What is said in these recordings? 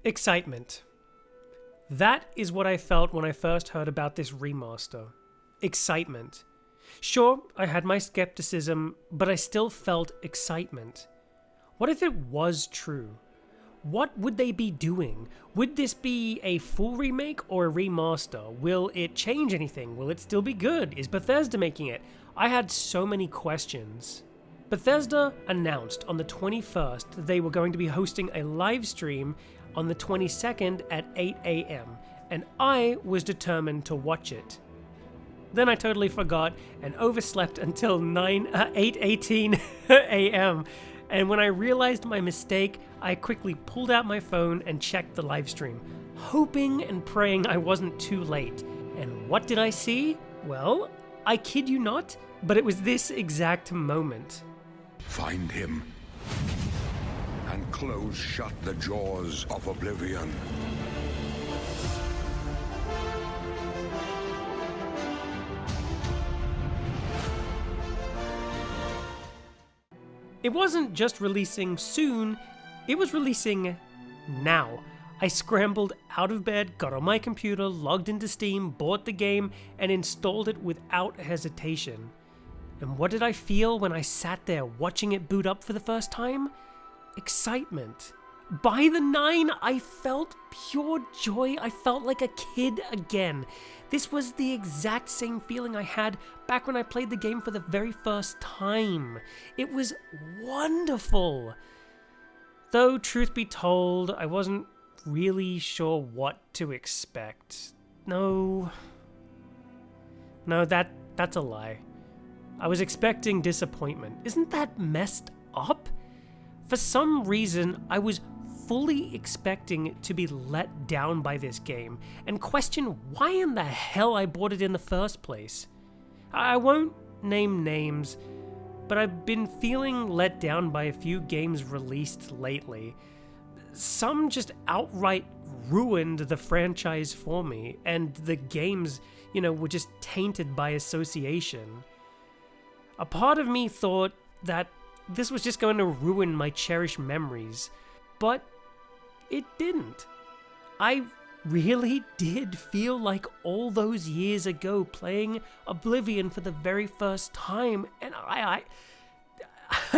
Excitement. That is what I felt when I first heard about this remaster. Excitement. Sure, I had my skepticism, but I still felt excitement. What if it was true? What would they be doing? Would this be a full remake or a remaster? Will it change anything? Will it still be good? Is Bethesda making it? I had so many questions. Bethesda announced on the 21st that they were going to be hosting a live stream on the 22nd at 8 AM, and I was determined to watch it. Then I totally forgot and overslept until 8:18 AM, and when I realized my mistake, I quickly pulled out my phone and checked the live stream, hoping and praying I wasn't too late. And what did I see? Well, I kid you not, but it was this exact moment. Find him and close shut the jaws of Oblivion. It wasn't just releasing soon, it was releasing now. I scrambled out of bed, got on my computer, logged into Steam, bought the game, and installed it without hesitation. And what did I feel when I sat there watching it boot up for the first time? Excitement. By the 9, I felt pure joy. I felt like a kid again. This was the exact same feeling I had back when I played the game for the very first time. It was wonderful. Though, truth be told, I wasn't really sure what to expect. No, that's a lie. I was expecting disappointment. Isn't that messed up? For some reason, I was fully expecting to be let down by this game and question why in the hell I bought it in the first place. I won't name names, but I've been feeling let down by a few games released lately. Some just outright ruined the franchise for me, and the games, were just tainted by association. A part of me thought that this was just going to ruin my cherished memories, but it didn't. I really did feel like all those years ago playing Oblivion for the very first time, and I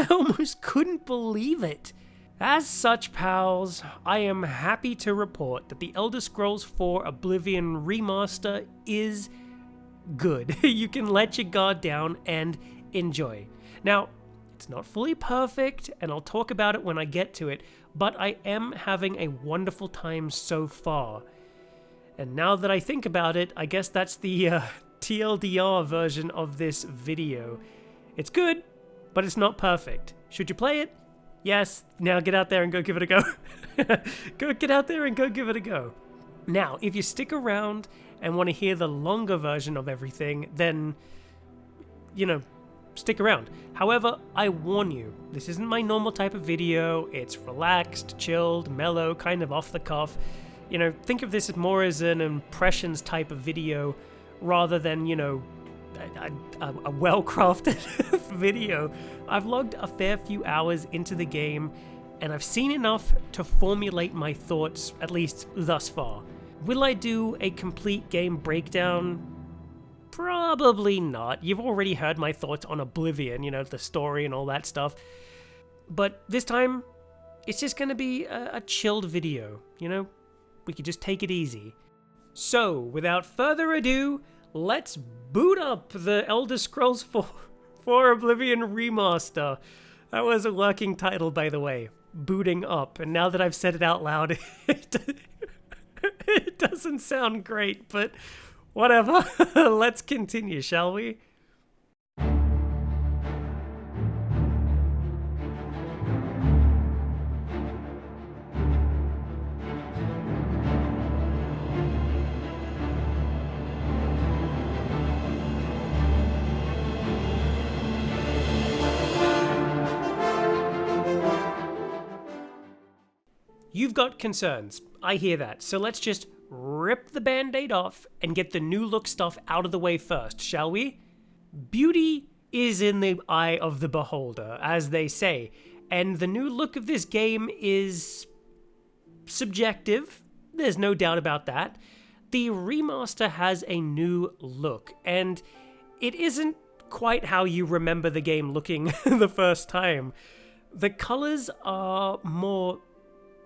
almost couldn't believe it. As such, pals, I am happy to report that the Elder Scrolls IV Oblivion Remaster is good. You can let your guard down and enjoy. Now, it's not fully perfect, and I'll talk about it when I get to it, but I am having a wonderful time so far. And now that I think about it, I guess that's the TLDR version of this video. It's good, but it's not perfect. Should you play it? Yes. Now get out there and go give it a go. Get out there and go give it a go. Now, if you stick around and want to hear the longer version of everything, then, stick around. However, I warn you, this isn't my normal type of video. It's relaxed, chilled, mellow, kind of off the cuff. Think of this more as an impressions type of video rather than, a well-crafted video. I've logged a fair few hours into the game, and I've seen enough to formulate my thoughts, at least thus far. Will I do a complete game breakdown? Probably not. You've already heard my thoughts on Oblivion, the story and all that stuff. But this time, it's just going to be a chilled video, We could just take it easy. So, without further ado, let's boot up the Elder Scrolls IV Oblivion Remaster. That was a working title, by the way. Booting up. And now that I've said it out loud, it doesn't sound great, but whatever. Let's continue, shall we? You've got concerns. I hear that. So let's just rip the band-aid off and get the new look stuff out of the way first, shall we? Beauty is in the eye of the beholder, as they say, and the new look of this game is subjective, there's no doubt about that. The remaster has a new look, and it isn't quite how you remember the game looking the first time. The colors are more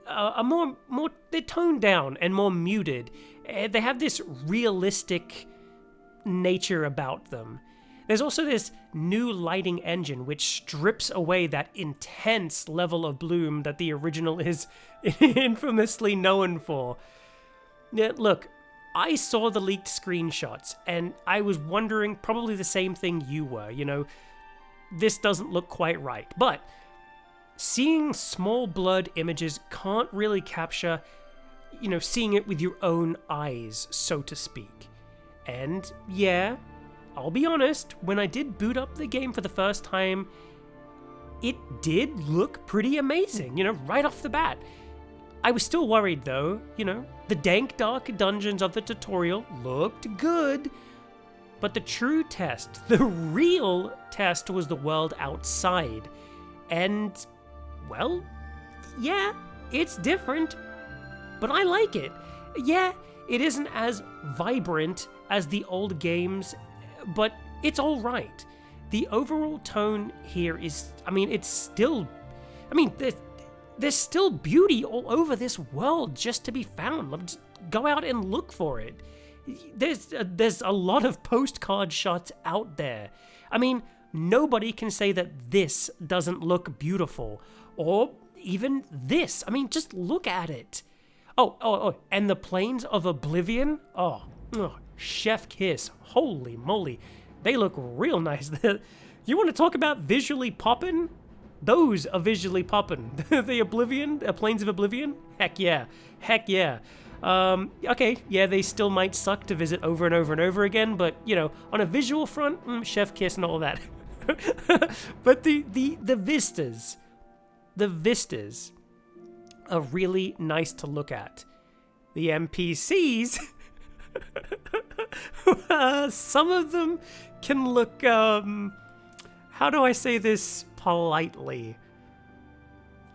they're toned down and more muted. They have this realistic nature about them. There's also this new lighting engine which strips away that intense level of bloom that the original is infamously known for. Yeah, look, I saw the leaked screenshots and I was wondering probably the same thing you were, this doesn't look quite right. But seeing small blurred images can't really capture, seeing it with your own eyes, so to speak. And yeah, I'll be honest, when I did boot up the game for the first time, it did look pretty amazing, right off the bat. I was still worried though, the dank dark dungeons of the tutorial looked good, but the true test, the real test, was the world outside. And, well, yeah, it's different, but I like it. Yeah, it isn't as vibrant as the old games, but it's alright. The overall tone here is, there's still beauty all over this world just to be found. Just go out and look for it. There's a lot of postcard shots out there. Nobody can say that this doesn't look beautiful, or even this. Just look at it. Oh, and the plains of Oblivion? Oh, chef kiss. Holy moly. They look real nice. You want to talk about visually poppin'? Those are visually poppin'. The Oblivion, Plains of Oblivion? Heck yeah. Okay, yeah, they still might suck to visit over and over and over again, but, on a visual front, chef kiss and all that. But the vistas are really nice to look at. The NPCs, some of them can look, how do I say this politely?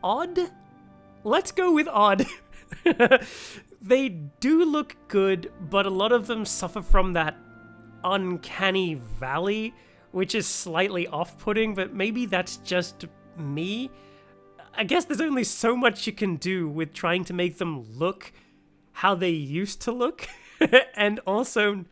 Odd? Let's go with odd. They do look good, but a lot of them suffer from that uncanny valley, which is slightly off-putting, but maybe that's just me. I guess there's only so much you can do with trying to make them look how they used to look, and also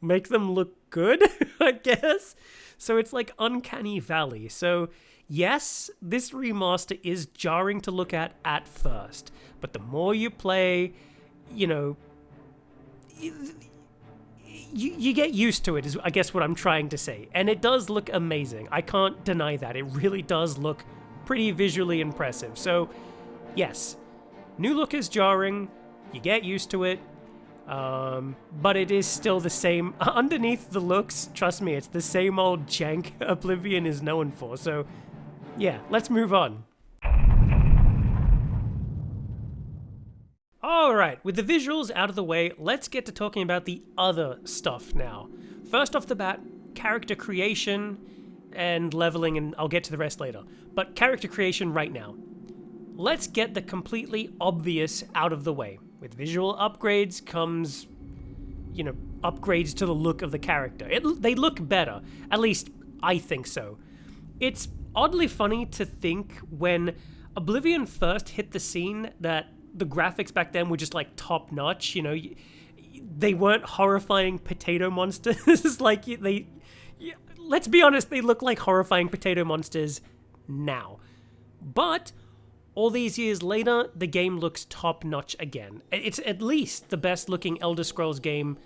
make them look good, I guess. So it's like uncanny valley. So yes, this remaster is jarring to look at first, but the more you play, you get used to it, is I guess what I'm trying to say. And it does look amazing. I can't deny that. It really does look pretty visually impressive. So yes, new look is jarring. You get used to it. But it is still the same. Underneath the looks, trust me, it's the same old jank Oblivion is known for. So yeah, let's move on. Alright, with the visuals out of the way, let's get to talking about the other stuff now. First off the bat, character creation and leveling, and I'll get to the rest later. But character creation right now. Let's get the completely obvious out of the way. With visual upgrades comes, upgrades to the look of the character. They look better. At least, I think so. It's oddly funny to think when Oblivion first hit the scene that the graphics back then were just like top notch, they weren't horrifying potato monsters. Let's be honest, they look like horrifying potato monsters now. But all these years later, the game looks top notch again. It's at least the best looking Elder Scrolls game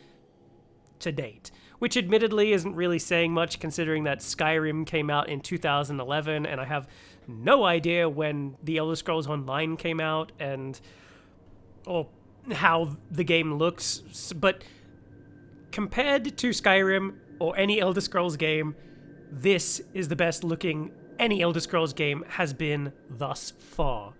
to date, which admittedly isn't really saying much considering that Skyrim came out in 2011 and I have no idea when the Elder Scrolls Online came out or how the game looks, but compared to Skyrim or any Elder Scrolls game, this is the best looking any Elder Scrolls game has been thus far.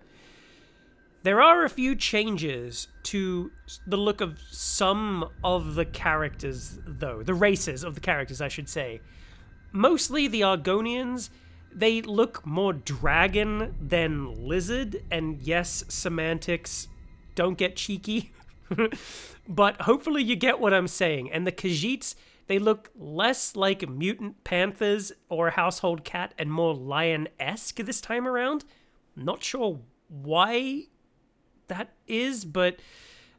There are a few changes to the look of some of the characters, though. The races of the characters, I should say. Mostly the Argonians, they look more dragon than lizard, and yes, semantics, don't get cheeky. But hopefully you get what I'm saying. And the Khajiits, they look less like mutant panthers or a household cat and more lion-esque this time around. Not sure why that is, but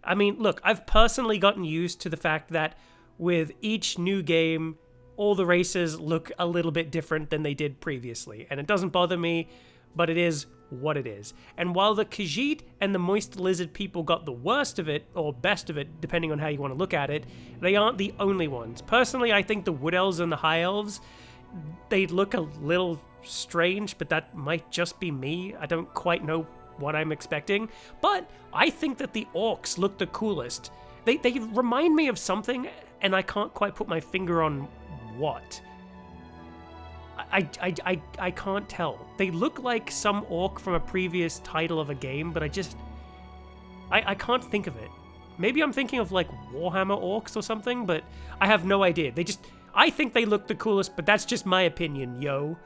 I mean, look, I've personally gotten used to the fact that with each new game, all the races look a little bit different than they did previously. And it doesn't bother me, but it is what it is. And while the Khajiit and the Moist Lizard people got the worst of it, or best of it, depending on how you want to look at it, they aren't the only ones. Personally, I think the Wood Elves and the High Elves, they look a little strange, but that might just be me. I don't quite know what I'm expecting. But I think that the Orcs look the coolest. They remind me of something, and I can't quite put my finger on what. I can't tell. They look like some orc from a previous title of a game, but I can't think of it. Maybe I'm thinking of like Warhammer orcs or something, but I have no idea. I think they look the coolest, but that's just my opinion, yo.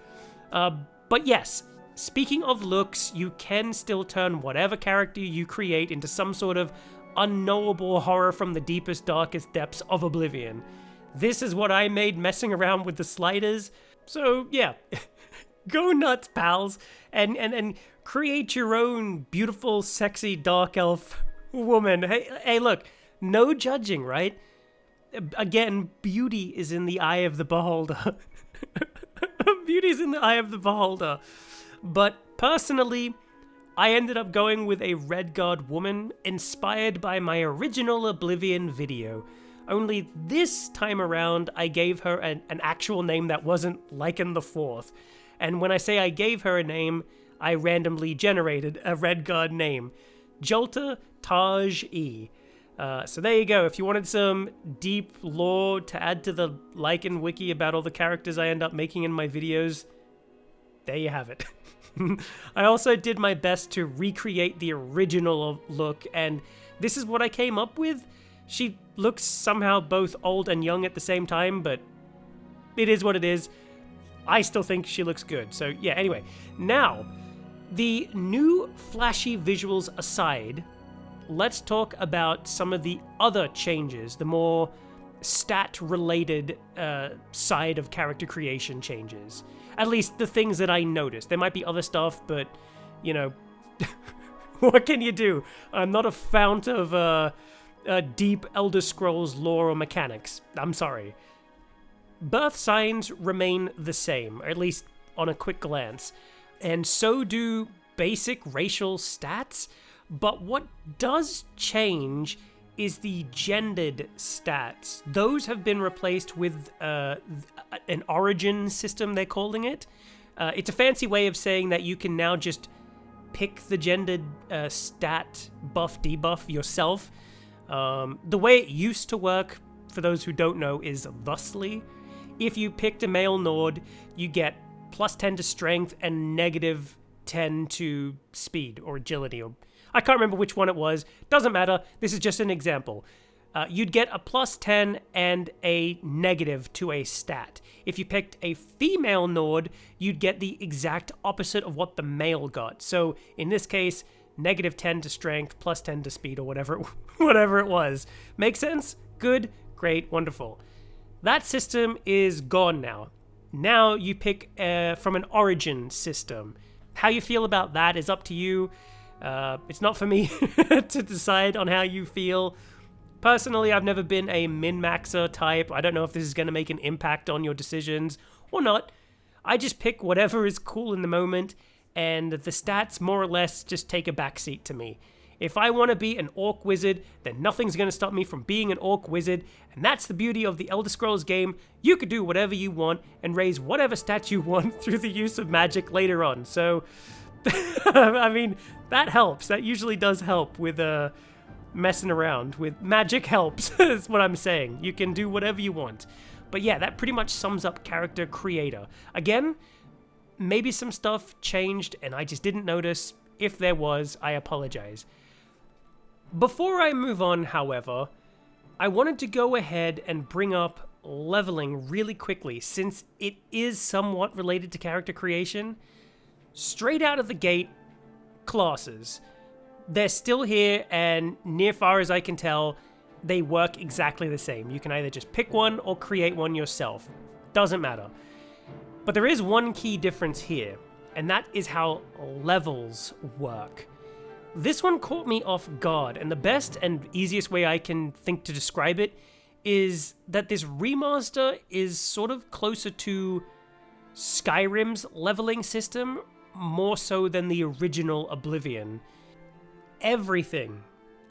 But yes, speaking of looks, you can still turn whatever character you create into some sort of unknowable horror from the deepest, darkest depths of Oblivion. This is what I made messing around with the sliders. So yeah, go nuts, pals, and create your own beautiful, sexy dark elf woman. Hey, look, no judging, right? Again, beauty is in the eye of the beholder. Beauty is in the eye of the beholder. But personally, I ended up going with a Red Guard woman inspired by my original Oblivion video. Only this time around, I gave her an actual name that wasn't Lycan the Fourth. And when I say I gave her a name, I randomly generated a Red Guard name. Jolta Taj E. So there you go. If you wanted some deep lore to add to the Lycan wiki about all the characters I end up making in my videos, there you have it. I also did my best to recreate the original look, and this is what I came up with. She looks somehow both old and young at the same time, but it is what it is. I still think she looks good. So yeah, anyway. Now, the new flashy visuals aside, let's talk about some of the other changes, the more stat-related side of character creation changes. At least the things that I noticed. There might be other stuff, but, you know, what can you do? I'm not a fount of deep Elder Scrolls lore or mechanics. I'm sorry. Birth signs remain the same, or at least on a quick glance, and so do basic racial stats, but what does change is the gendered stats. Those have been replaced with an origin system, they're calling it. It's a fancy way of saying that you can now just pick the gendered stat buff, debuff yourself. The way it used to work, for those who don't know, is thusly. If you picked a male Nord, you get plus 10 to strength and negative 10 to speed or agility. Or I can't remember which one it was. Doesn't matter. This is just an example. You'd get a plus 10 and a negative to a stat. If you picked a female Nord, you'd get the exact opposite of what the male got. So in this case, negative 10 to strength, plus 10 to speed, or whatever it was. Make sense? Good, great, wonderful. That system is gone now. Now you pick from an origin system. How you feel about that is up to you. It's not for me to decide on how you feel. Personally, I've never been a min-maxer type. I don't know if this is going to make an impact on your decisions or not. I just pick whatever is cool in the moment, and the stats more or less just take a backseat to me. If I want to be an orc wizard, then nothing's going to stop me from being an orc wizard, and that's the beauty of the Elder Scrolls game. You could do whatever you want and raise whatever stats you want through the use of magic later on. So, I mean, that helps. That usually does help with messing around with magic helps, is what I'm saying. You can do whatever you want. But yeah, that pretty much sums up character creator. Again, maybe some stuff changed and I just didn't notice. If there was, I apologize. Before I move on, however, I wanted to go ahead and bring up leveling really quickly, since it is somewhat related to character creation. Straight out of the gate, classes. they're still here, and near far as I can tell, they work exactly the same. You can either just pick one or create one yourself. Doesn't matter. But there is one key difference here, and that is how levels work. This one caught me off guard, and the best and easiest way I can think to describe it is that this remaster is sort of closer to Skyrim's leveling system, more so than the original Oblivion. Everything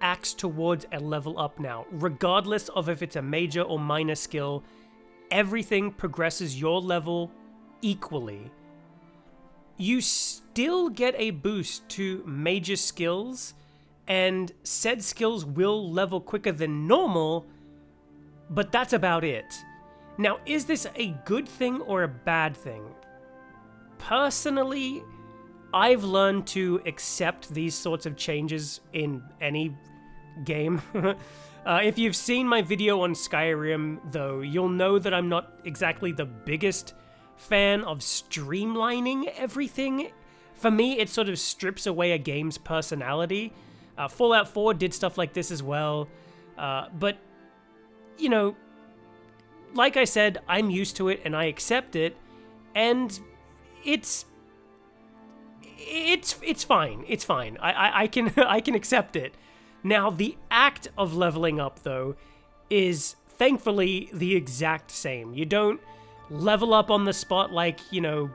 acts towards a level up now, regardless of if it's a major or minor skill. Everything progresses your level equally. You still get a boost to major skills, and said skills will level quicker than normal, but that's about it. Now, is this a good thing or a bad thing? Personally, I've learned to accept these sorts of changes in any game. If you've seen my video on Skyrim, though, you'll know that I'm not exactly the biggest fan of streamlining everything. For me, it sort of strips away a game's personality. Fallout 4 did stuff like this as well. But, you know, like I said, I'm used to it and I accept it. And it's fine. It's fine. I can accept it. Now, the act of leveling up, though, is thankfully the exact same. You don't level up on the spot like, you know,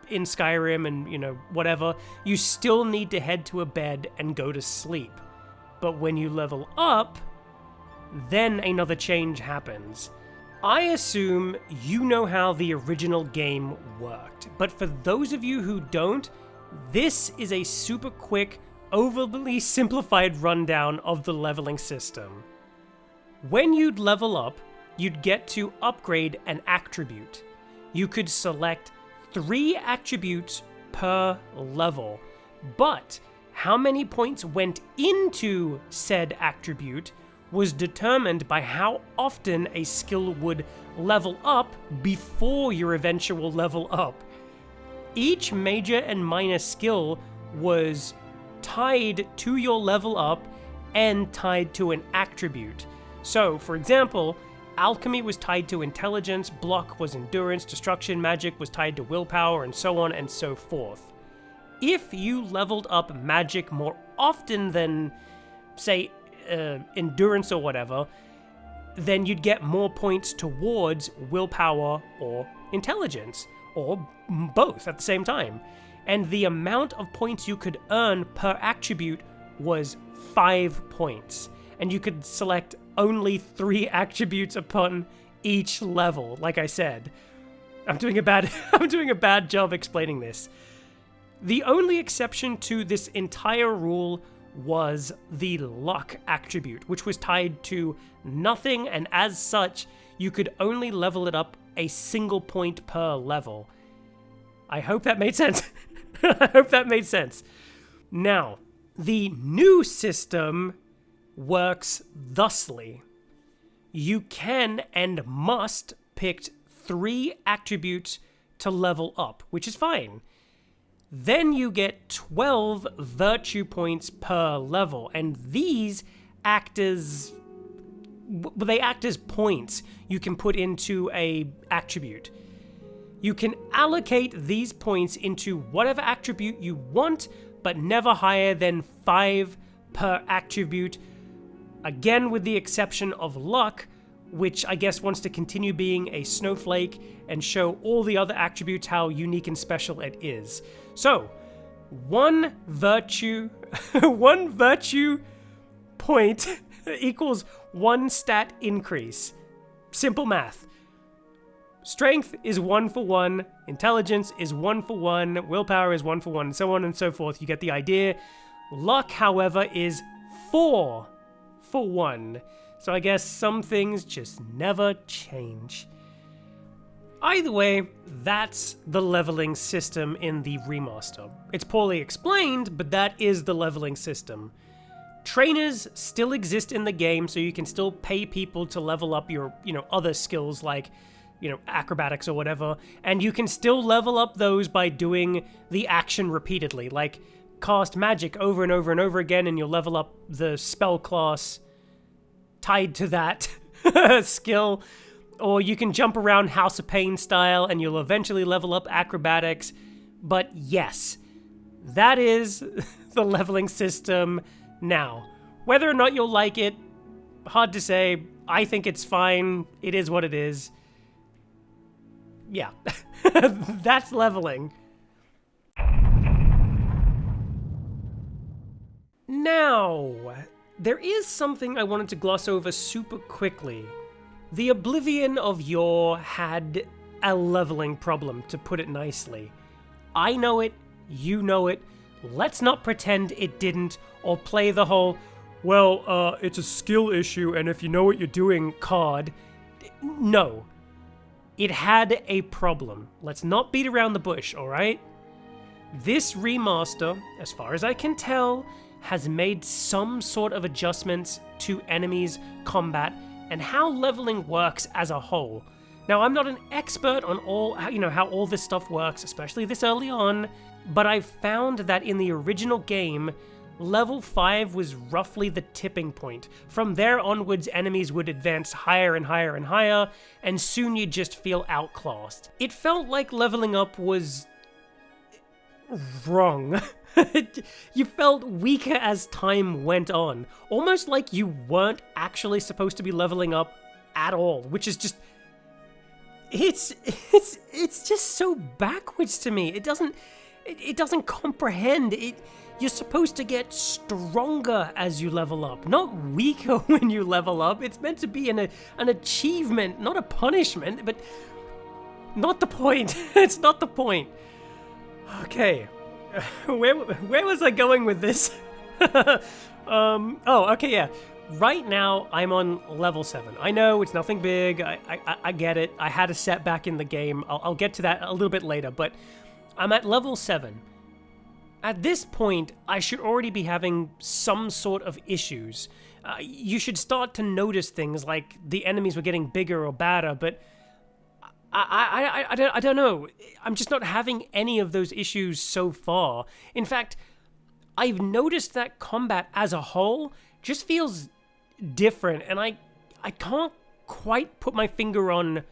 in Skyrim and, you know, whatever. You still need to head to a bed and go to sleep. But when you level up, then another change happens. I assume you know how the original game worked, but for those of you who don't, this is a super quick, overly simplified rundown of the leveling system. When you'd level up, you'd get to upgrade an attribute. You could select 3 attributes per level, but how many points went into said attribute was determined by how often a skill would level up before your eventual level up. Each major and minor skill was tied to your level up and tied to an attribute. So, for example, alchemy was tied to intelligence, block was endurance, destruction, magic was tied to willpower, and so on and so forth. If you leveled up magic more often than, say, endurance or whatever, then you'd get more points towards willpower or intelligence, or both at the same time. And the amount of points you could earn per attribute was 5 points. And you could select only 3 attributes upon each level, like I said. I'm doing a bad job explaining this. The only exception to this entire rule was the luck attribute, which was tied to nothing, and as such, you could only level it up a single point per level. I hope that made sense. I hope that made sense. Now, the new system works thusly. You can and must pick 3 attributes to level up, which is fine. Then you get 12 virtue points per level, and these act as points you can put into a attribute. You can allocate these points into whatever attribute you want, but never higher than 5 per attribute, again with the exception of luck, which I guess wants to continue being a snowflake and show all the other attributes how unique and special it is. So, one virtue point equals 1 stat increase. Simple math. Strength is 1 for 1, intelligence is 1 for 1, willpower is 1 for 1, and so on and so forth. You get the idea. Luck, however, is 4 for 1. So I guess some things just never change. Either way, that's the leveling system in the remaster. It's poorly explained, but that is the leveling system. Trainers still exist in the game, so you can still pay people to level up your, other skills like, acrobatics or whatever, and you can still level up those by doing the action repeatedly, like cast magic over and over and over again, and you'll level up the spell class tied to that skill. Or you can jump around House of Pain style, and you'll eventually level up acrobatics. But yes, that is the leveling system now. Whether or not you'll like it, hard to say. I think it's fine. It is what it is. Yeah, that's leveling. Now, there is something I wanted to gloss over super quickly. The Oblivion of yore had a leveling problem, to put it nicely. I know it, you know it, let's not pretend it didn't, or play the whole, well, it's a skill issue, and if you know what you're doing, card. No. It had a problem. Let's not beat around the bush, alright? This remaster, as far as I can tell, has made some sort of adjustments to enemies, combat, and how leveling works as a whole. Now, I'm not an expert on how all this stuff works, especially this early on, but I've found that in the original game, level 5 was roughly the tipping point. From there onwards, enemies would advance higher and higher and higher, and soon you'd just feel outclassed. It felt like leveling up was wrong. You felt weaker as time went on, almost like you weren't actually supposed to be leveling up at all, which is just... It's just so backwards to me. It doesn't comprehend it. You're supposed to get stronger as you level up, not weaker when you level up. It's meant to be an achievement, not a punishment, but not the point. It's not the point. Okay, where was I going with this? Okay, yeah. Right now, I'm on level 7. I know it's nothing big. I get it. I had a setback in the game. I'll get to that a little bit later, but I'm at level 7. At this point, I should already be having some sort of issues. You should start to notice things like the enemies were getting bigger or badder, but I don't know. I'm just not having any of those issues so far. In fact, I've noticed that combat as a whole just feels different, and I can't quite put my finger on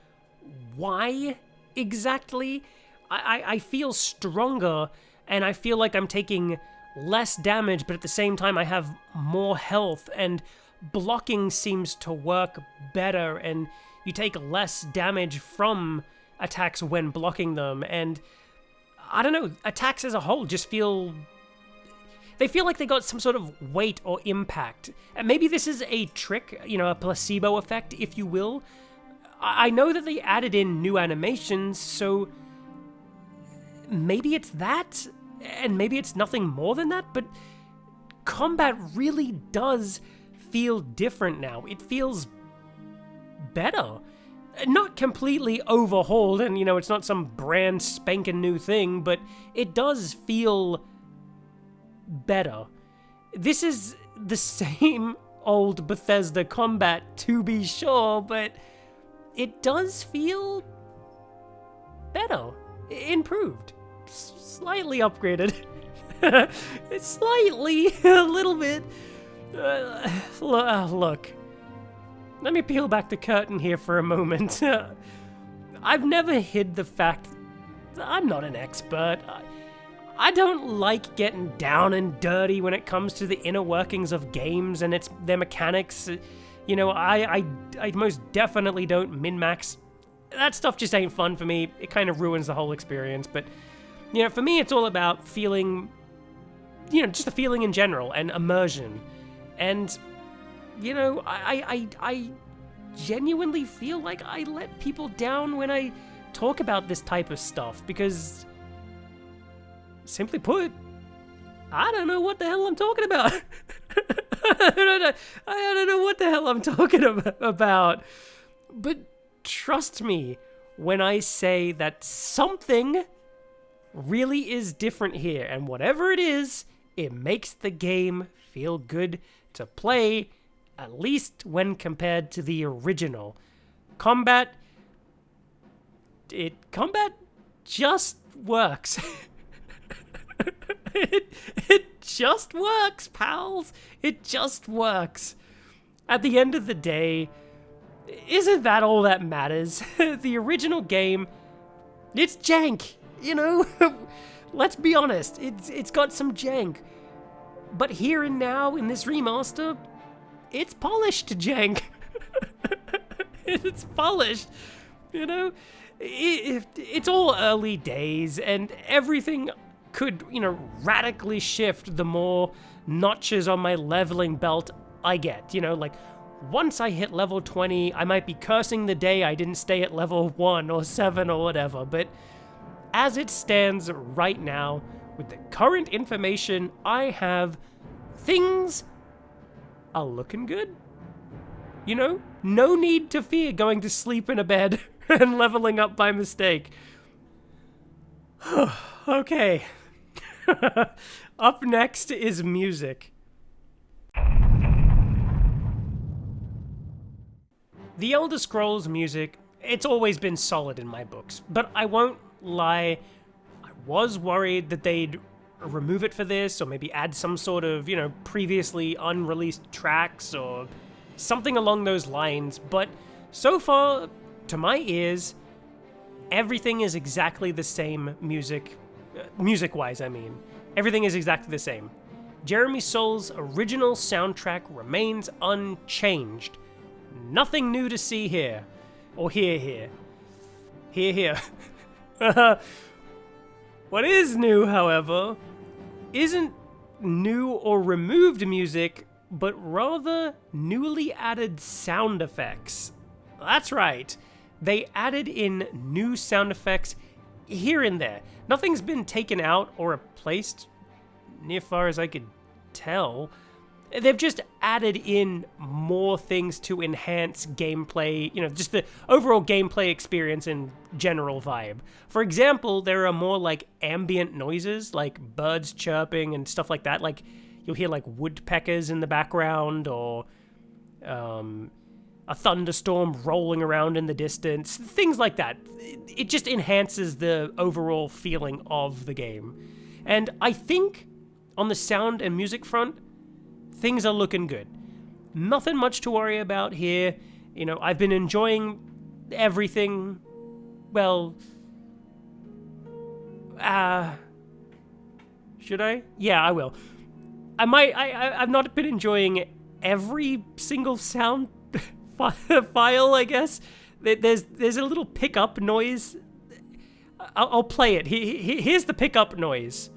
why exactly. I feel stronger, and I feel like I'm taking less damage, but at the same time I have more health, and blocking seems to work better, and you take less damage from attacks when blocking them, and I don't know, attacks as a whole just feel... They feel like they got some sort of weight or impact. And maybe this is a trick, a placebo effect, if you will. I know that they added in new animations, so maybe it's that, and maybe it's nothing more than that, but combat really does feel different now. It feels better. Not completely overhauled, and, it's not some brand spanking new thing, but it does feel better. This is the same old Bethesda combat, to be sure, but it does feel better, improved, slightly upgraded. Slightly, a little bit. Look, let me peel back the curtain here for a moment. I've never hid the fact that I'm not an expert. I don't like getting down and dirty when it comes to the inner workings of games and their mechanics. I most definitely don't min-max. That stuff just ain't fun for me. It kind of ruins the whole experience. But, for me, it's all about feeling, just the feeling in general and immersion. And, I genuinely feel like I let people down when I talk about this type of stuff because... Simply put, I don't know what the hell I'm talking about. I don't know what the hell I'm talking about. But trust me when I say that something really is different here. And whatever it is, it makes the game feel good to play, at least when compared to the original. Combat just works. It just works, pals. It just works. At the end of the day, isn't that all that matters? The original game, it's jank, you know? Let's be honest, it's got some jank. But here and now, in this remaster, it's polished jank. It's polished, you know? It's all early days, and everything could, radically shift the more notches on my leveling belt I get. Like, once I hit level 20, I might be cursing the day I didn't stay at level 1 or 7 or whatever, but as it stands right now, with the current information I have, things are looking good. No need to fear going to sleep in a bed and leveling up by mistake. Okay. Up next is music. The Elder Scrolls music, it's always been solid in my books, but I won't lie, I was worried that they'd remove it for this, or maybe add some sort of, previously unreleased tracks, or something along those lines, but so far, to my ears, everything is exactly the same music-wise, I mean. Everything is exactly the same. Jeremy Soul's original soundtrack remains unchanged. Nothing new to see here. Or hear here. Hear here. What is new, however, isn't new or removed music, but rather newly added sound effects. That's right. They added in new sound effects here and there. Nothing's been taken out or replaced, near far as I could tell. They've just added in more things to enhance gameplay, just the overall gameplay experience and general vibe. For example, there are more like ambient noises, like birds chirping and stuff like that. Like you'll hear like woodpeckers in the background, or a thunderstorm rolling around in the distance, things like that. It just enhances the overall feeling of the game. And I think on the sound and music front, things are looking good. Nothing much to worry about here. I've been enjoying everything. Well, should I? Yeah, I will. I've not been enjoying every single sound file, I guess. There's a little pickup noise. I'll play it. Here's the pickup noise.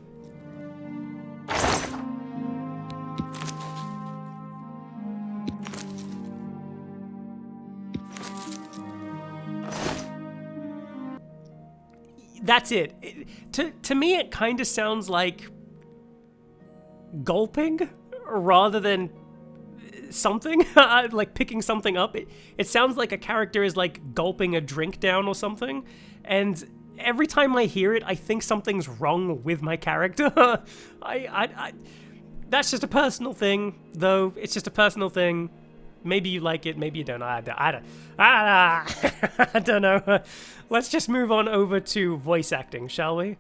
That's it. To me, it kind of sounds like gulping rather than something, like picking something up. It sounds like a character is like gulping a drink down or something, and every time I hear it, I think something's wrong with my character. That's just a personal thing, though. It's just a personal thing. Maybe you like it, maybe you don't. I don't know. Let's just move on over to voice acting, shall we?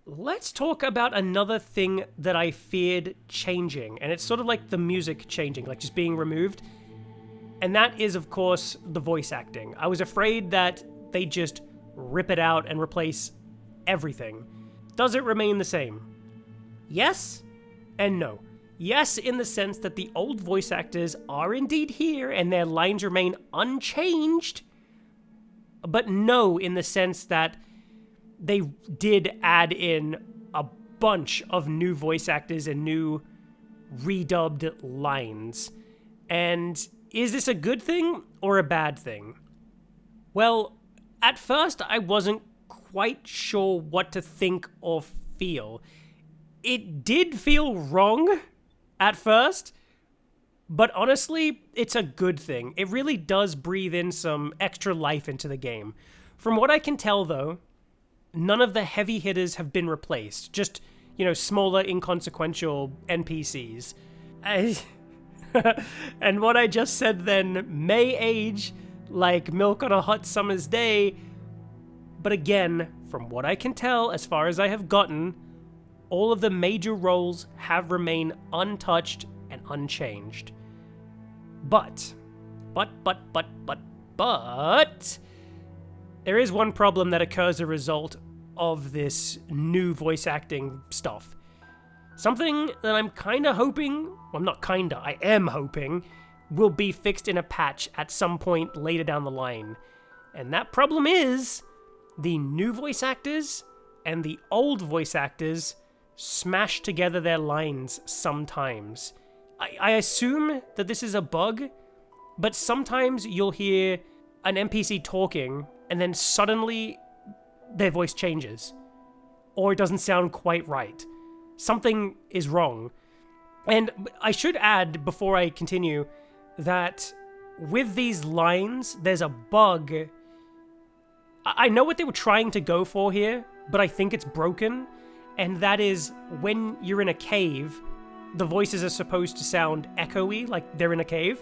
Let's talk about another thing that I feared changing, and it's sort of like the music changing, like just being removed. And that is, of course, the voice acting. I was afraid that they just rip it out and replace everything. Does it remain the same? Yes and no. Yes, in the sense that the old voice actors are indeed here and their lines remain unchanged, but no, in the sense that they did add in a bunch of new voice actors and new redubbed lines. And is this a good thing or a bad thing? Well, at first I wasn't quite sure what to think or feel. It did feel wrong at first, but honestly, it's a good thing. It really does breathe in some extra life into the game. From what I can tell, though, none of the heavy hitters have been replaced. Just, smaller, inconsequential NPCs. And what I just said then may age like milk on a hot summer's day, But again, from what I can tell, as far as I have gotten, all of the major roles have remained untouched and unchanged. But, there is one problem that occurs as a result of this new voice acting stuff. Something that I'm kinda hoping, well, not kinda, I am hoping, will be fixed in a patch at some point later down the line. And that problem is the new voice actors and the old voice actors smash together their lines sometimes. I assume that this is a bug, but sometimes you'll hear an NPC talking and then suddenly their voice changes. Or it doesn't sound quite right. Something is wrong. And I should add, before I continue, that with these lines, there's a bug. I know what they were trying to go for here, but I think it's broken. And that is, when you're in a cave, the voices are supposed to sound echoey, like they're in a cave.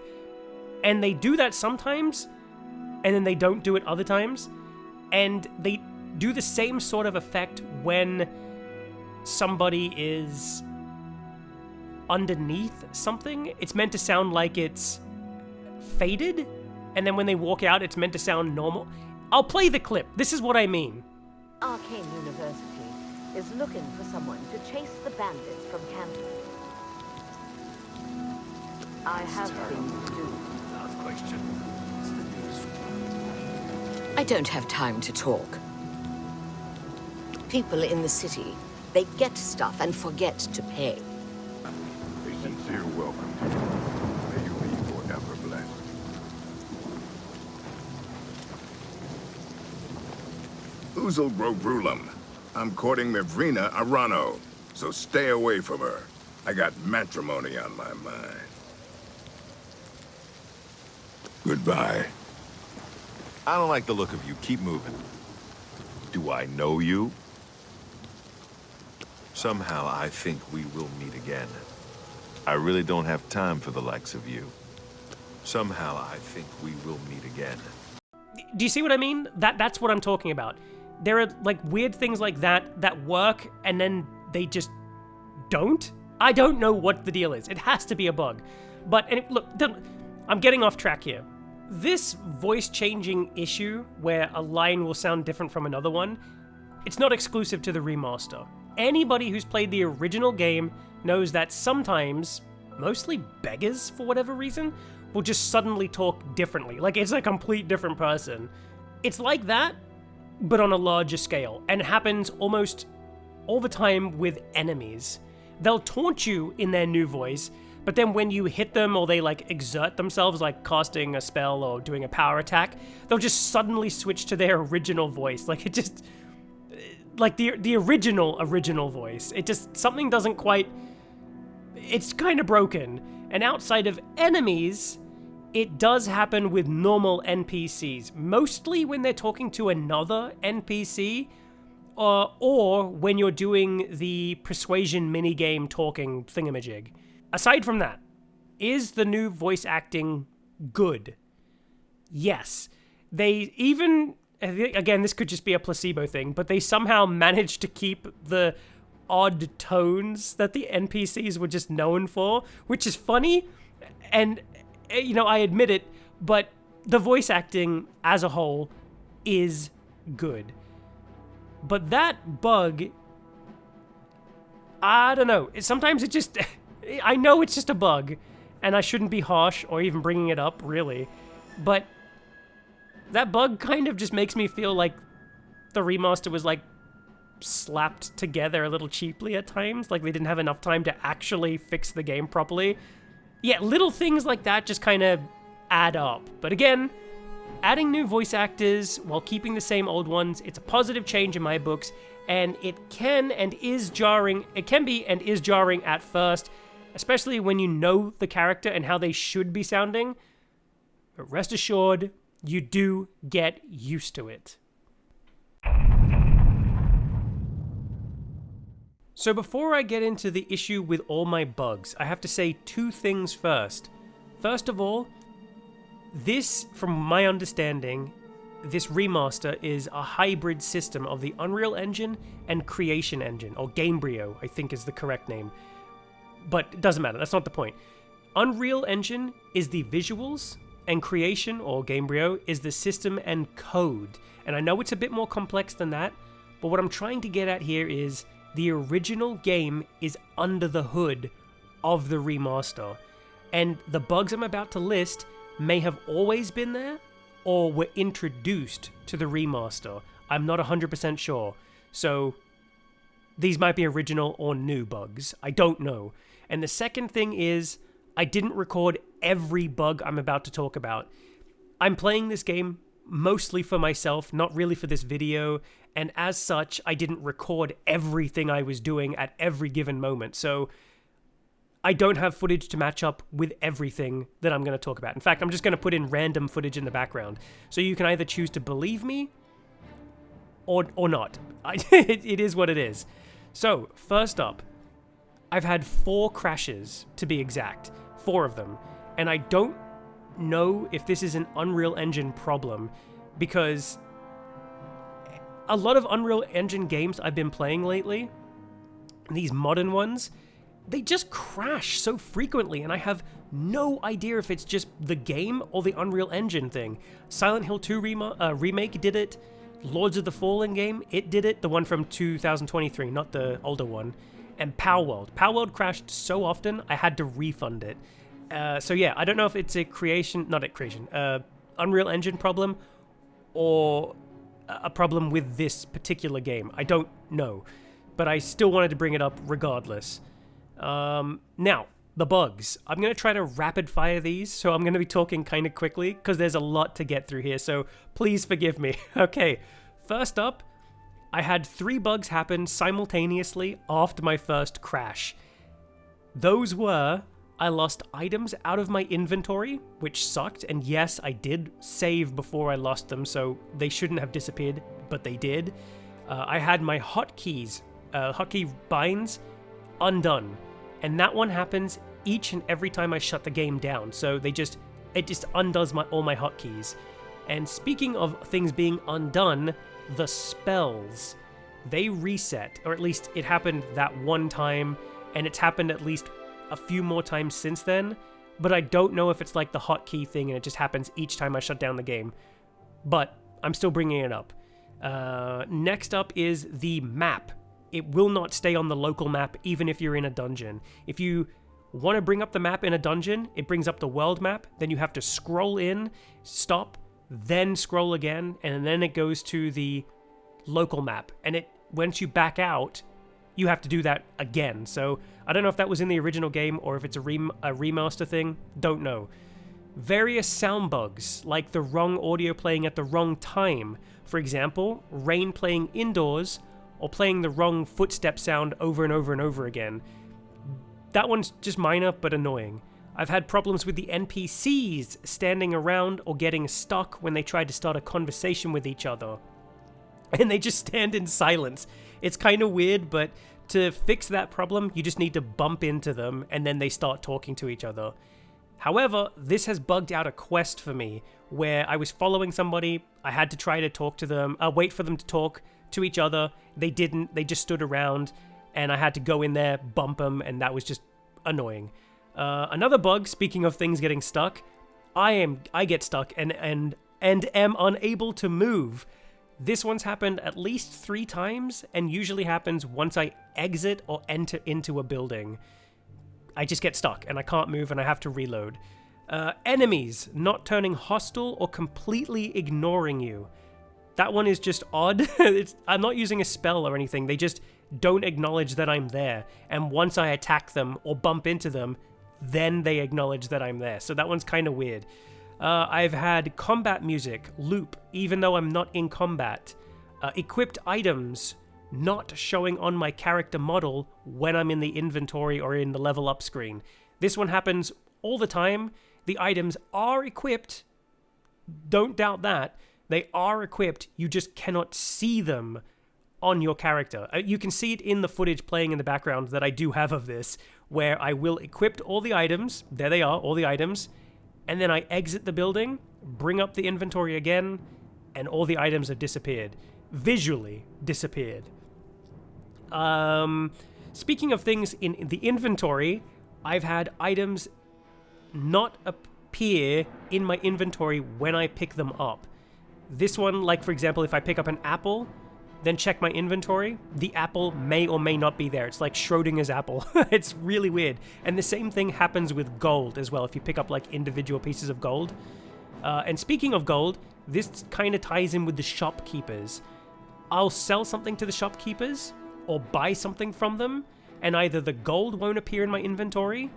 And they do that sometimes, and then they don't do it other times. And they do the same sort of effect when somebody is underneath something. It's meant to sound like it's faded, and then when they walk out, it's meant to sound normal. I'll play the clip. This is what I mean. Arcane University is looking for someone to chase the bandits from campus. I have things to do. Last question. I don't have time to talk. People in the city, they get stuff and forget to pay. A sincere welcome to you. May you be forever blessed. Uzel Grobrulum. I'm courting Mivrina Arano, so stay away from her. I got matrimony on my mind. Goodbye. I don't like the look of you. Keep moving. Do I know you? Somehow I think we will meet again. I really don't have time for the likes of you. Somehow I think we will meet again. Do you see what I mean? That's what I'm talking about. There are like weird things like that work, and then they just don't. I don't know what the deal is. It has to be a bug. But look, I'm getting off track here. This voice changing issue where a line will sound different from another one, it's not exclusive to the remaster. Anybody who's played the original game knows that sometimes, mostly beggars for whatever reason, will just suddenly talk differently. Like it's a complete different person. It's like that, but on a larger scale, and it happens almost all the time with enemies. They'll taunt you in their new voice, but then when you hit them or they like exert themselves, like casting a spell or doing a power attack, they'll just suddenly switch to their original voice. Like it just, like the original voice. It just, something doesn't quite, it's kind of broken. And outside of enemies, it does happen with normal NPCs, mostly when they're talking to another NPC, or when you're doing the persuasion minigame talking thingamajig. Aside from that, is the new voice acting good? Yes. They even, again, this could just be a placebo thing, but they somehow managed to keep the odd tones that the NPCs were just known for, which is funny, and, you know, I admit it, but the voice acting as a whole is good. But that bug, I don't know, sometimes it just, I know it's just a bug, and I shouldn't be harsh or even bringing it up, really, but that bug kind of just makes me feel like the remaster was, like, slapped together a little cheaply at times, like they didn't have enough time to actually fix the game properly. Yeah, little things like that just kind of add up. But again, adding new voice actors while keeping the same old ones, it's a positive change in my books, and it can and is jarring, it can be and is jarring at first, especially when you know the character and how they should be sounding. But rest assured, you do get used to it. So before I get into the issue with all my bugs, I have to say two things first. First of all, this, from my understanding, this remaster is a hybrid system of the Unreal Engine and Creation Engine, or Gamebryo, I think is the correct name. But it doesn't matter, that's not the point. Unreal Engine is the visuals, and Creation, or Gamebryo, is the system and code. And I know it's a bit more complex than that, but what I'm trying to get at here is the original game is under the hood of the remaster. And the bugs I'm about to list may have always been there, or were introduced to the remaster. I'm not 100% sure. So these might be original or new bugs. I don't know. And the second thing is, I didn't record every bug I'm about to talk about. I'm playing this game mostly for myself, not really for this video, and as such, I didn't record everything I was doing at every given moment. So I don't have footage to match up with everything that I'm going to talk about. In fact, I'm just going to put in random footage in the background. So you can either choose to believe me or not. It is what it is. So, first up, I've had 4 crashes, to be exact. 4 of them. And I don't know if this is an Unreal Engine problem, because a lot of Unreal Engine games I've been playing lately, these modern ones, they just crash so frequently, and I have no idea if it's just the game or the Unreal Engine thing. Silent Hill 2 remake did it. Lords of the Fallen game, it did it. The one from 2023, not the older one. And Palworld. Palworld crashed so often, I had to refund it. So yeah, I don't know if it's a Unreal Engine problem, or a problem with this particular game. I don't know. But I still wanted to bring it up regardless. Now, the bugs. I'm going to try to rapid fire these, so I'm going to be talking kind of quickly, because there's a lot to get through here, so please forgive me. Okay, first up, I had 3 bugs happen simultaneously after my first crash. Those were, I lost items out of my inventory, which sucked, and yes, I did save before I lost them, so they shouldn't have disappeared, but they did. I had my hotkey binds undone. And that one happens each and every time I shut the game down. So it just undoes all my hotkeys. And speaking of things being undone, the spells, they reset, or at least it happened that one time, and it's happened at least a few more times since then. But I don't know if it's like the hotkey thing and it just happens each time I shut down the game. But I'm still bringing it up. Next up is the map. It will not stay on the local map even if you're in a dungeon. If you want to bring up the map in a dungeon, it brings up the world map, then you have to scroll in, stop, then scroll again, and then it goes to the local map. And once you back out, you have to do that again. So I don't know if that was in the original game or if it's a remaster thing, don't know. Various sound bugs, like the wrong audio playing at the wrong time. For example, rain playing indoors, or playing the wrong footstep sound over and over and over again. That one's just minor, but annoying. I've had problems with the NPCs standing around or getting stuck when they try to start a conversation with each other. And they just stand in silence. It's kind of weird, but to fix that problem, you just need to bump into them, and then they start talking to each other. However, this has bugged out a quest for me, where I was following somebody, I had to try to talk to them, wait for them to talk to each other. They didn't, they just stood around, and I had to go in there, bump them, and that was just annoying. Another bug, speaking of things getting stuck, I get stuck and am unable to move. This one's happened at least 3 times, and usually happens once I exit or enter into a building. I just get stuck, and I can't move, and I have to reload. Enemies not turning hostile or completely ignoring you. That one is just odd. I'm not using a spell or anything. They just don't acknowledge that I'm there. And once I attack them or bump into them, then they acknowledge that I'm there. So that one's kind of weird. I've had combat music loop, even though I'm not in combat. Equipped items not showing on my character model when I'm in the inventory or in the level up screen. This one happens all the time. The items are equipped. Don't doubt that. They are equipped, you just cannot see them on your character. You can see it in the footage playing in the background that I do have of this, where I will equip all the items, there they are, all the items, and then I exit the building, bring up the inventory again, and all the items have disappeared. Visually disappeared. Speaking of things in the inventory, I've had items not appear in my inventory when I pick them up. This one, like for example, if I pick up an apple, then check my inventory, the apple may or may not be there. It's like Schrodinger's apple. It's really weird. And the same thing happens with gold as well, if you pick up like individual pieces of gold. And speaking of gold, this kind of ties in with the shopkeepers. I'll sell something to the shopkeepers or buy something from them, and either the gold won't appear in my inventory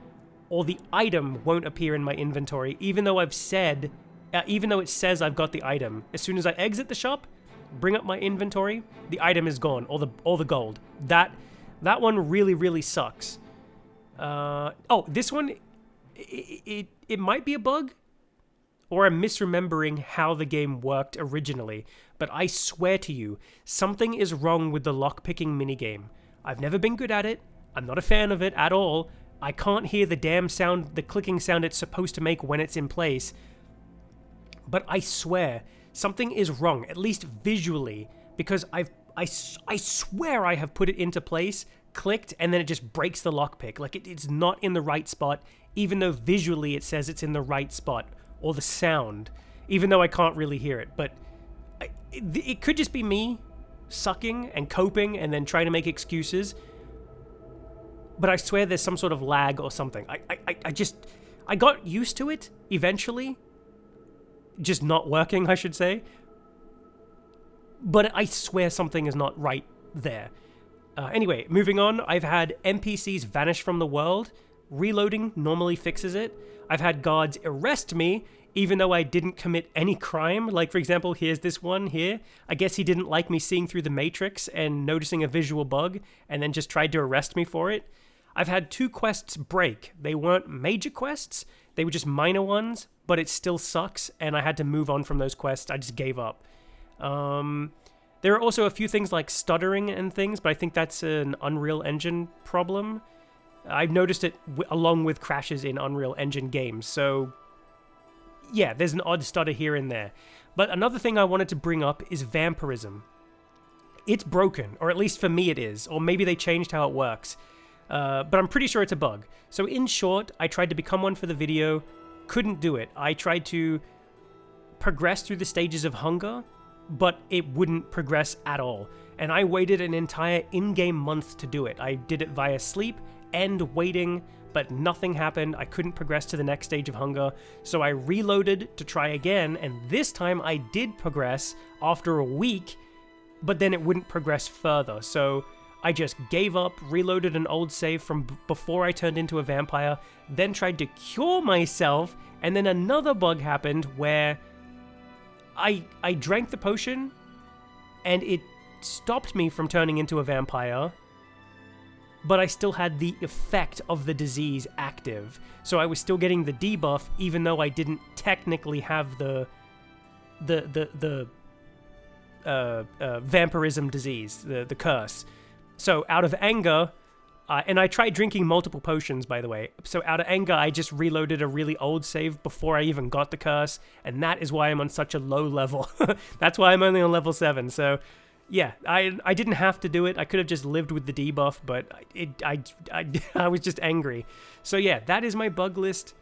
or the item won't appear in my inventory, even though it says I've got the item. As soon as I exit the shop, bring up my inventory, the item is gone, all the gold. That one really sucks. This one, it might be a bug, or I'm misremembering how the game worked originally, but I swear to you, something is wrong with the lockpicking minigame. I've never been good at it, I'm not a fan of it at all, I can't hear the damn sound, the clicking sound it's supposed to make when it's in place, but I swear, something is wrong, at least visually, because I swear I have put it into place, clicked, and then it just breaks the lockpick. Like, it's not in the right spot, even though visually it says it's in the right spot, or the sound, even though I can't really hear it. But it could just be me sucking and coping and then trying to make excuses, but I swear there's some sort of lag or something. I got used to it eventually, just not working, I should say. But I swear something is not right there. Anyway, moving on, I've had NPCs vanish from the world. Reloading normally fixes it. I've had guards arrest me, even though I didn't commit any crime. Like, for example, here's this one here. I guess he didn't like me seeing through the matrix and noticing a visual bug, and then just tried to arrest me for it. I've had 2 quests break. They weren't major quests, they were just minor ones, but it still sucks, and I had to move on from those quests. I just gave up. There are also a few things like stuttering and things, but I think that's an Unreal Engine problem. I've noticed it along with crashes in Unreal Engine games, so yeah, there's an odd stutter here and there. But another thing I wanted to bring up is vampirism. It's broken, or at least for me it is, or maybe they changed how it works. But I'm pretty sure it's a bug. So in short, I tried to become one for the video, couldn't do it. I tried to progress through the stages of hunger, but it wouldn't progress at all. And I waited an entire in-game month to do it. I did it via sleep and waiting, but nothing happened. I couldn't progress to the next stage of hunger, so I reloaded to try again, and this time I did progress after a week, but then it wouldn't progress further, so I just gave up, reloaded an old save from before I turned into a vampire, then tried to cure myself, and then another bug happened where I drank the potion, and it stopped me from turning into a vampire, but I still had the effect of the disease active. So I was still getting the debuff, even though I didn't technically have the vampirism disease, the curse. So out of anger, and I tried drinking multiple potions, by the way. So out of anger, I just reloaded a really old save before I even got the curse, and that is why I'm on such a low level. That's why I'm only on level 7, so yeah, I didn't have to do it. I could have just lived with the debuff, but I was just angry. So yeah, that is my bug list.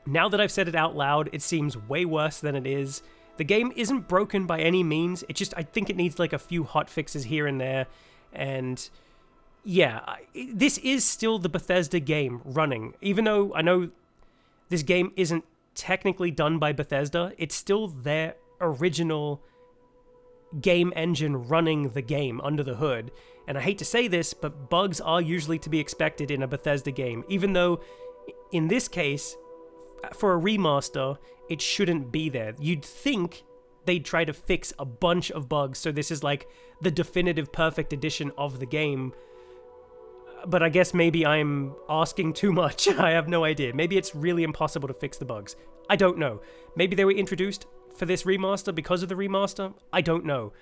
Now that I've said it out loud, it seems way worse than it is. The game isn't broken by any means. It just, I think it needs like a few hot fixes here and there. And yeah, this is still the Bethesda game running. Even though I know this game isn't technically done by Bethesda, it's still their original game engine running the game under the hood. And I hate to say this, but bugs are usually to be expected in a Bethesda game, even though in this case, for a remaster, it shouldn't be there. You'd think they'd try to fix a bunch of bugs, so this is like the definitive perfect edition of the game. But I guess maybe I'm asking too much. I have no idea. Maybe it's really impossible to fix the bugs. I don't know. Maybe they were introduced for this remaster because of the remaster. I don't know.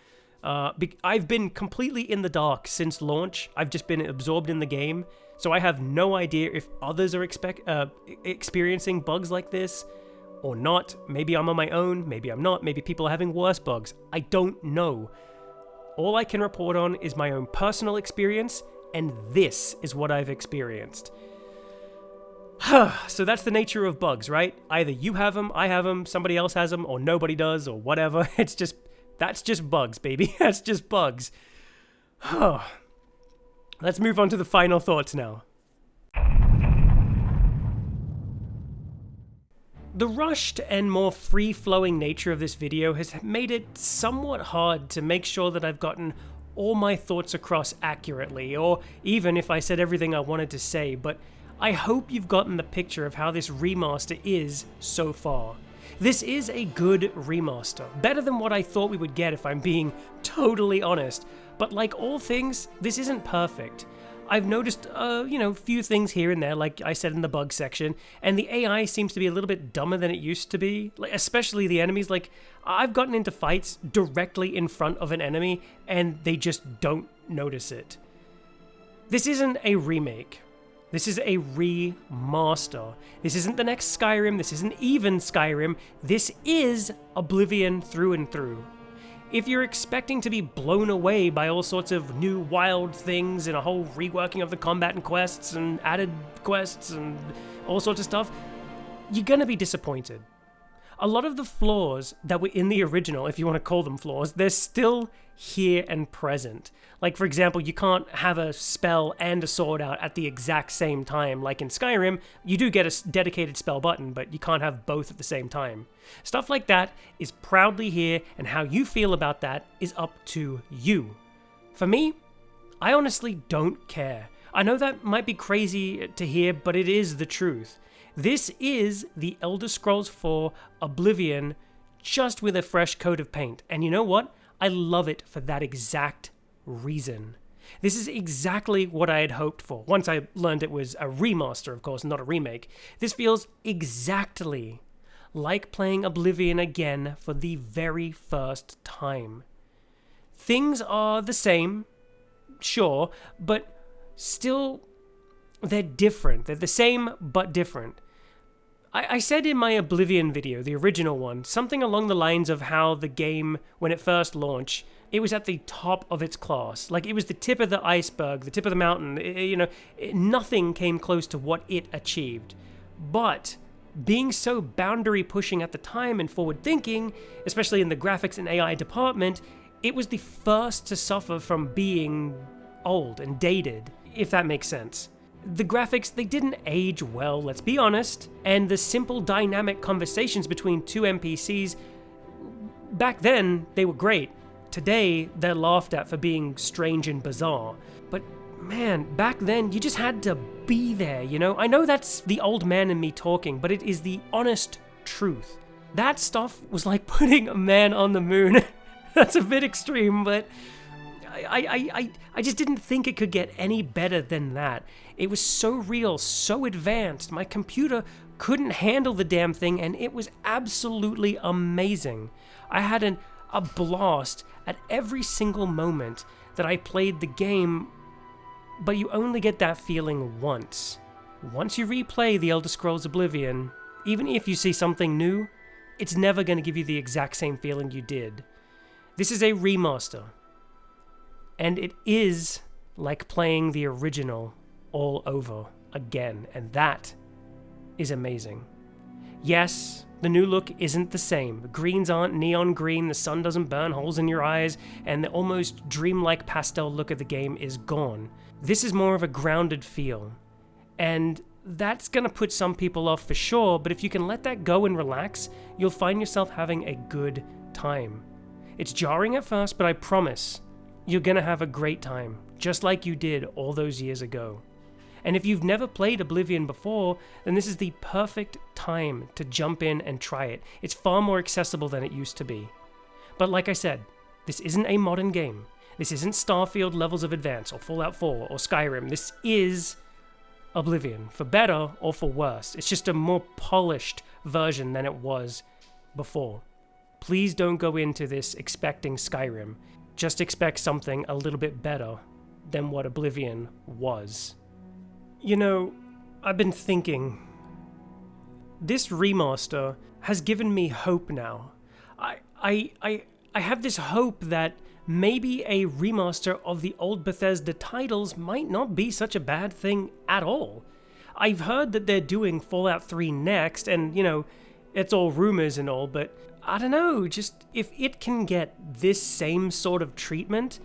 I've been completely in the dark since launch. I've just been absorbed in the game, so I have no idea if others are experiencing bugs like this, or not. Maybe I'm on my own, maybe I'm not, maybe people are having worse bugs. I don't know. All I can report on is my own personal experience, and this is what I've experienced. So that's the nature of bugs, right? Either you have them, I have them, somebody else has them, or nobody does, or whatever. That's just bugs, baby. That's just bugs. Let's move on to the final thoughts now. The rushed and more free-flowing nature of this video has made it somewhat hard to make sure that I've gotten all my thoughts across accurately, or even if I said everything I wanted to say, but I hope you've gotten the picture of how this remaster is so far. This is a good remaster, better than what I thought we would get if I'm being totally honest, but like all things, this isn't perfect. I've noticed, few things here and there, like I said in the bug section, and the AI seems to be a little bit dumber than it used to be, like, especially the enemies. Like, I've gotten into fights directly in front of an enemy, and they just don't notice it. This isn't a remake. This is a remaster. This isn't the next Skyrim, this isn't even Skyrim, this is Oblivion through and through. If you're expecting to be blown away by all sorts of new wild things and a whole reworking of the combat and quests and added quests and all sorts of stuff, you're gonna be disappointed. A lot of the flaws that were in the original, if you want to call them flaws, they're still here and present. Like, for example, you can't have a spell and a sword out at the exact same time. Like in Skyrim, you do get a dedicated spell button, but you can't have both at the same time. Stuff like that is proudly here, and how you feel about that is up to you. For me, I honestly don't care. I know that might be crazy to hear, but it is the truth. This is the Elder Scrolls 4 Oblivion, just with a fresh coat of paint. And you know what? I love it for that exact reason. This is exactly what I had hoped for. Once I learned it was a remaster, of course, not a remake. This feels exactly like playing Oblivion again for the very first time. Things are the same, sure, but still, they're different. They're the same, but different. I said in my Oblivion video, the original one, something along the lines of how the game, when it first launched, it was at the top of its class. Like, it was the tip of the iceberg, the tip of the mountain. Nothing came close to what it achieved. But being so boundary pushing at the time and forward thinking, especially in the graphics and AI department, it was the first to suffer from being old and dated, if that makes sense. The graphics, they didn't age well, let's be honest, and the simple dynamic conversations between two NPCs, back then, they were great. Today, they're laughed at for being strange and bizarre. But man, back then, you just had to be there, you know? I know that's the old man in me talking, but it is the honest truth. That stuff was like putting a man on the moon. That's a bit extreme, but I just didn't think it could get any better than that. It was so real, so advanced. My computer couldn't handle the damn thing, and it was absolutely amazing. I had a blast at every single moment that I played the game, but you only get that feeling once. Once you replay The Elder Scrolls Oblivion, even if you see something new, it's never going to give you the exact same feeling you did. This is a remaster. And it is like playing the original all over again, and that is amazing. Yes, the new look isn't the same. The greens aren't neon green, the sun doesn't burn holes in your eyes, and the almost dreamlike pastel look of the game is gone. This is more of a grounded feel, and that's gonna put some people off for sure, but if you can let that go and relax, you'll find yourself having a good time. It's jarring at first, but I promise, you're gonna have a great time, just like you did all those years ago. And if you've never played Oblivion before, then this is the perfect time to jump in and try it. It's far more accessible than it used to be. But like I said, this isn't a modern game. This isn't Starfield Levels of Advance, or Fallout 4, or Skyrim. This is Oblivion, for better or for worse. It's just a more polished version than it was before. Please don't go into this expecting Skyrim. Just expect something a little bit better than what Oblivion was. You know, I've been thinking, this remaster has given me hope now. I have this hope that maybe a remaster of the old Bethesda titles might not be such a bad thing at all. I've heard that they're doing Fallout 3 next, and, you know, it's all rumors and all, but I don't know, just if it can get this same sort of treatment,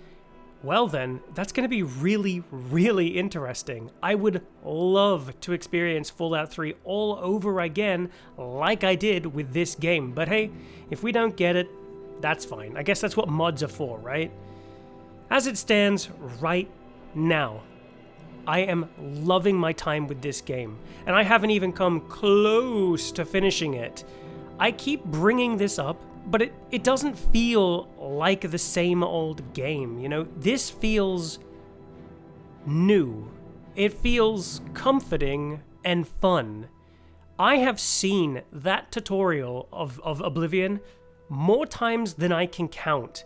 well then, that's going to be really, really interesting. I would love to experience Fallout 3 all over again like I did with this game. But hey, if we don't get it, that's fine. I guess that's what mods are for, right? As it stands right now, I am loving my time with this game, and I haven't even come close to finishing it. I keep bringing this up, but it doesn't feel like the same old game, you know? This feels new. It feels comforting and fun. I have seen that tutorial of Oblivion more times than I can count,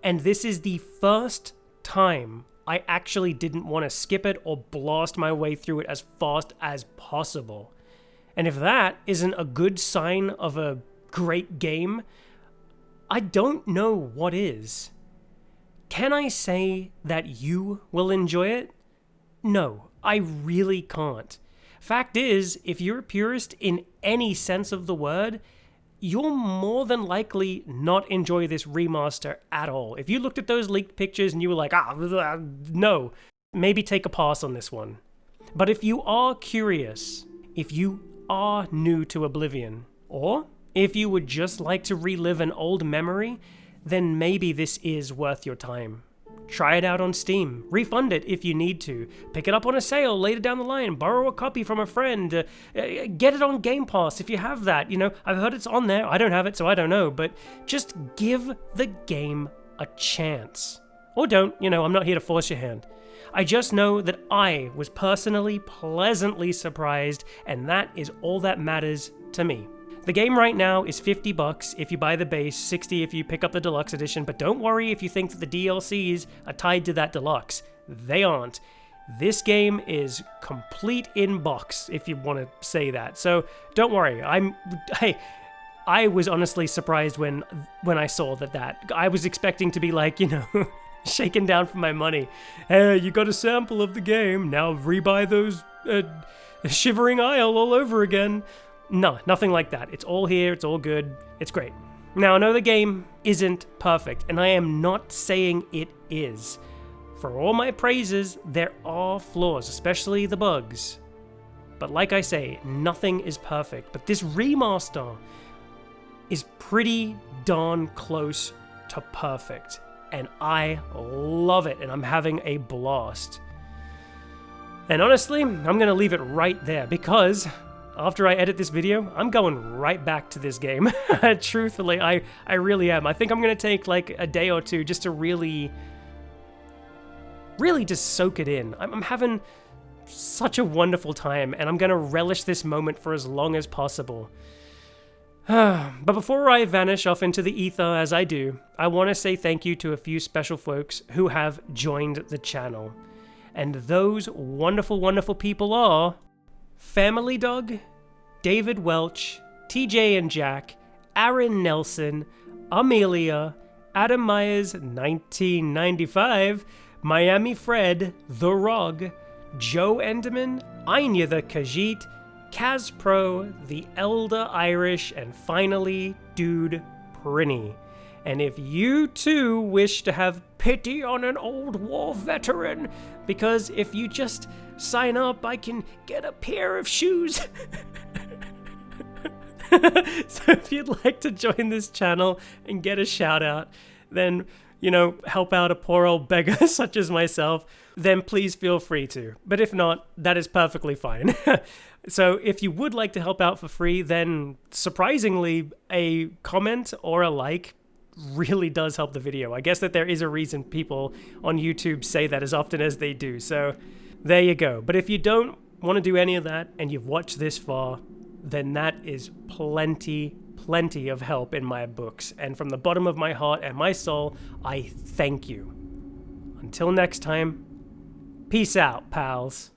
and this is the first time I actually didn't want to skip it or blast my way through it as fast as possible. And if that isn't a good sign of a great game, I don't know what is. Can I say that you will enjoy it? No, I really can't. Fact is, if you're a purist in any sense of the word, you'll more than likely not enjoy this remaster at all. If you looked at those leaked pictures and you were like, no, maybe take a pass on this one. But if you are curious, if you are new to Oblivion, or if you would just like to relive an old memory, then maybe this is worth your time. Try it out on Steam, refund it if you need to, pick it up on a sale later down the line, borrow a copy from a friend, get it on Game Pass if you have that. You know, I've heard it's on there, I don't have it so I don't know, but just give the game a chance. Or don't, you know, I'm not here to force your hand. I just know that I was personally pleasantly surprised, and that is all that matters to me. The game right now is $50 if you buy the base, $60 if you pick up the deluxe edition, but don't worry if you think that the DLCs are tied to that deluxe. They aren't. This game is complete in box, if you want to say that. So don't worry. I was honestly surprised when I saw that. I was expecting to be like, you know, shaken down for my money. Hey, you got a sample of the game. Now rebuy those Shivering Isle all over again. No, nothing like that. It's all here, it's all good, it's great. Now, I know the game isn't perfect, and I am not saying it is. For all my praises, there are flaws, especially the bugs. But like I say, nothing is perfect. But this remaster is pretty darn close to perfect, and I love it, and I'm having a blast. And honestly, I'm gonna leave it right there, because after I edit this video, I'm going right back to this game. Truthfully, I really am. I think I'm going to take like a day or two just to really just soak it in. I'm having such a wonderful time, and I'm going to relish this moment for as long as possible. But before I vanish off into the ether as I do, I want to say thank you to a few special folks who have joined the channel. And those wonderful, wonderful people are Family Dog, David Welch, TJ and Jack, Aaron Nelson, Amelia, Adam Myers 1995, Miami Fred, The Rog, Joe Enderman, Anya the Khajiit, Kaz Pro, The Elder Irish, and finally, Dude Prinny. And if you too wish to have pity on an old war veteran, because if you just sign up, I can get a pair of shoes. So if you'd like to join this channel and get a shout out, then, you know, help out a poor old beggar such as myself, then please feel free to. But if not, that is perfectly fine. So if you would like to help out for free, then surprisingly, a comment or a like really does help the video. I guess that there is a reason people on YouTube say that as often as they do. So there you go. But if you don't want to do any of that and you've watched this far, then that is plenty of help in my books. And from the bottom of my heart and my soul, I thank you. Until next time, peace out, pals.